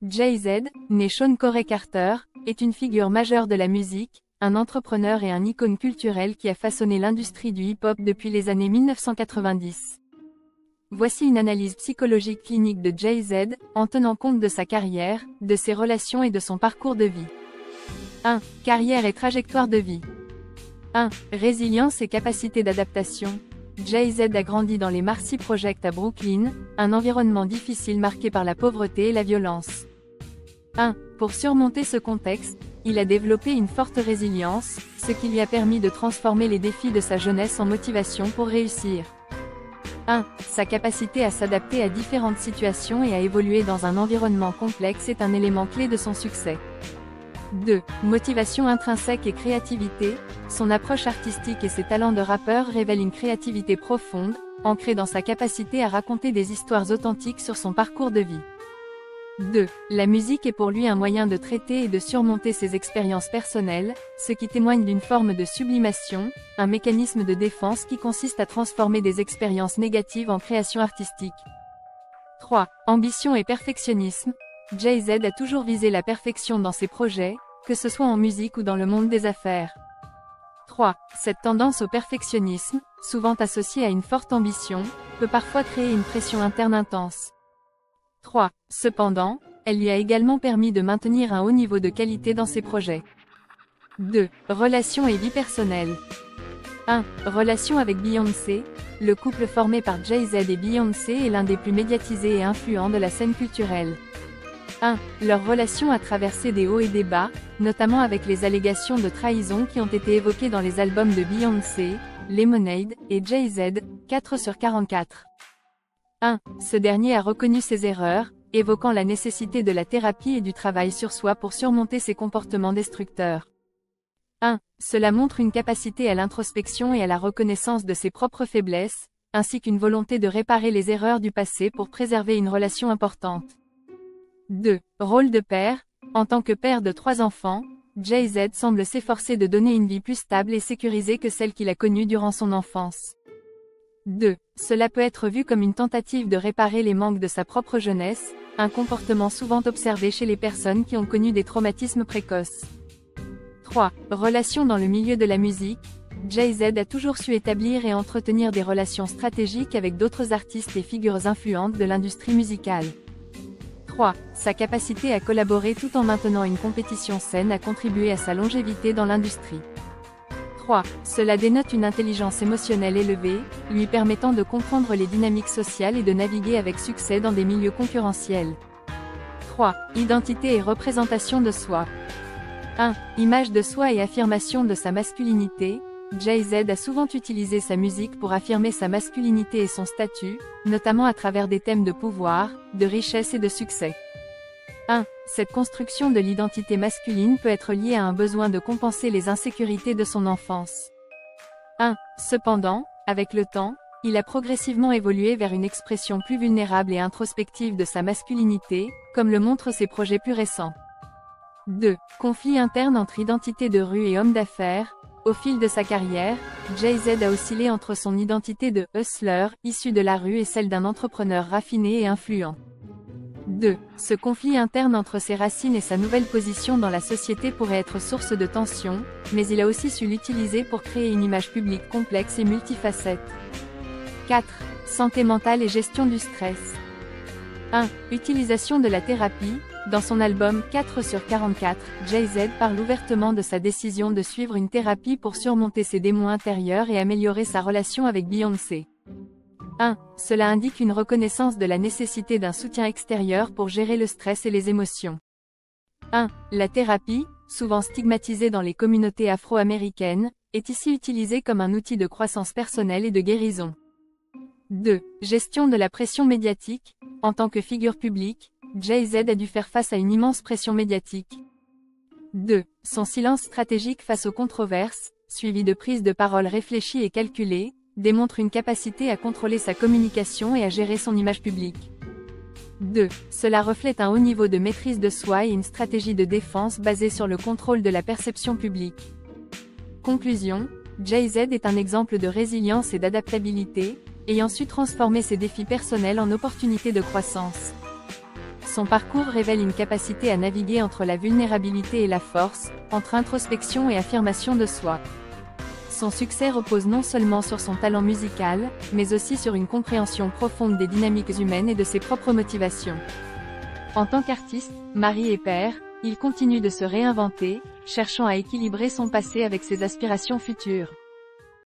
Jay-Z, né Sean Corey Carter, est une figure majeure de la musique, un entrepreneur et un icône culturel qui a façonné l'industrie du hip-hop depuis les années 1990. Voici une analyse psychologique clinique de Jay-Z, en tenant compte de sa carrière, de ses relations et de son parcours de vie. 1. Carrière et trajectoire de vie. 1. Résilience et capacité d'adaptation. Jay-Z a grandi dans les Marcy Project à Brooklyn, un environnement difficile marqué par la pauvreté et la violence. 1. Pour surmonter ce contexte, il a développé une forte résilience, ce qui lui a permis de transformer les défis de sa jeunesse en motivation pour réussir. 1. Sa capacité à s'adapter à différentes situations et à évoluer dans un environnement complexe est un élément clé de son succès. 2. Motivation intrinsèque et créativité. Son approche artistique et ses talents de rappeur révèlent une créativité profonde, ancrée dans sa capacité à raconter des histoires authentiques sur son parcours de vie. 2. La musique est pour lui un moyen de traiter et de surmonter ses expériences personnelles, ce qui témoigne d'une forme de sublimation, un mécanisme de défense qui consiste à transformer des expériences négatives en création artistique. 3. Ambition et perfectionnisme. Jay-Z a toujours visé la perfection dans ses projets, que ce soit en musique ou dans le monde des affaires. 3. Cette tendance au perfectionnisme, souvent associée à une forte ambition, peut parfois créer une pression interne intense. 3. Cependant, elle lui a également permis de maintenir un haut niveau de qualité dans ses projets. 2. Relations et vie personnelle. 1. Relation avec Beyoncé. Le couple formé par Jay-Z et Beyoncé est l'un des plus médiatisés et influents de la scène culturelle. 1. Leur relation a traversé des hauts et des bas, notamment avec les allégations de trahison qui ont été évoquées dans les albums de Beyoncé, Lemonade, et Jay-Z, 4/44. 1. Ce dernier a reconnu ses erreurs, évoquant la nécessité de la thérapie et du travail sur soi pour surmonter ses comportements destructeurs. 1. Cela montre une capacité à l'introspection et à la reconnaissance de ses propres faiblesses, ainsi qu'une volonté de réparer les erreurs du passé pour préserver une relation importante. 2. Rôle de père. En tant que père de 3 enfants, Jay-Z semble s'efforcer de donner une vie plus stable et sécurisée que celle qu'il a connue durant son enfance. 2. Cela peut être vu comme une tentative de réparer les manques de sa propre jeunesse, un comportement souvent observé chez les personnes qui ont connu des traumatismes précoces. 3. Relations dans le milieu de la musique. Jay-Z a toujours su établir et entretenir des relations stratégiques avec d'autres artistes et figures influentes de l'industrie musicale. 3. Sa capacité à collaborer tout en maintenant une compétition saine a contribué à sa longévité dans l'industrie. 3. Cela dénote une intelligence émotionnelle élevée, lui permettant de comprendre les dynamiques sociales et de naviguer avec succès dans des milieux concurrentiels. 3. Identité et représentation de soi. 1. Image de soi et affirmation de sa masculinité. Jay-Z a souvent utilisé sa musique pour affirmer sa masculinité et son statut, notamment à travers des thèmes de pouvoir, de richesse et de succès. 1. Cette construction de l'identité masculine peut être liée à un besoin de compenser les insécurités de son enfance. 1. Cependant, avec le temps, il a progressivement évolué vers une expression plus vulnérable et introspective de sa masculinité, comme le montrent ses projets plus récents. 2. Conflit interne entre identité de rue et homme d'affaires. Au fil de sa carrière, Jay-Z a oscillé entre son identité de hustler, issue de la rue, et celle d'un entrepreneur raffiné et influent. 2. Ce conflit interne entre ses racines et sa nouvelle position dans la société pourrait être source de tension, mais il a aussi su l'utiliser pour créer une image publique complexe et multifacette. 4. Santé mentale et gestion du stress. 1. Utilisation de la thérapie. Dans son album 4/44, Jay-Z parle ouvertement de sa décision de suivre une thérapie pour surmonter ses démons intérieurs et améliorer sa relation avec Beyoncé. 1. Cela indique une reconnaissance de la nécessité d'un soutien extérieur pour gérer le stress et les émotions. 1. La thérapie, souvent stigmatisée dans les communautés afro-américaines, est ici utilisée comme un outil de croissance personnelle et de guérison. 2. Gestion de la pression médiatique. En tant que figure publique, Jay-Z a dû faire face à une immense pression médiatique. 2. Son silence stratégique face aux controverses, suivi de prises de parole réfléchies et calculées, démontre une capacité à contrôler sa communication et à gérer son image publique. 2. Cela reflète un haut niveau de maîtrise de soi et une stratégie de défense basée sur le contrôle de la perception publique. Conclusion, Jay-Z est un exemple de résilience et d'adaptabilité, ayant su transformer ses défis personnels en opportunités de croissance. Son Son parcours révèle une capacité à naviguer entre la vulnérabilité et la force, entre introspection et affirmation de soi. Son succès repose non seulement sur son talent musical, mais aussi sur une compréhension profonde des dynamiques humaines et de ses propres motivations. En tant qu'artiste, mari et père, il continue de se réinventer, cherchant à équilibrer son passé avec ses aspirations futures.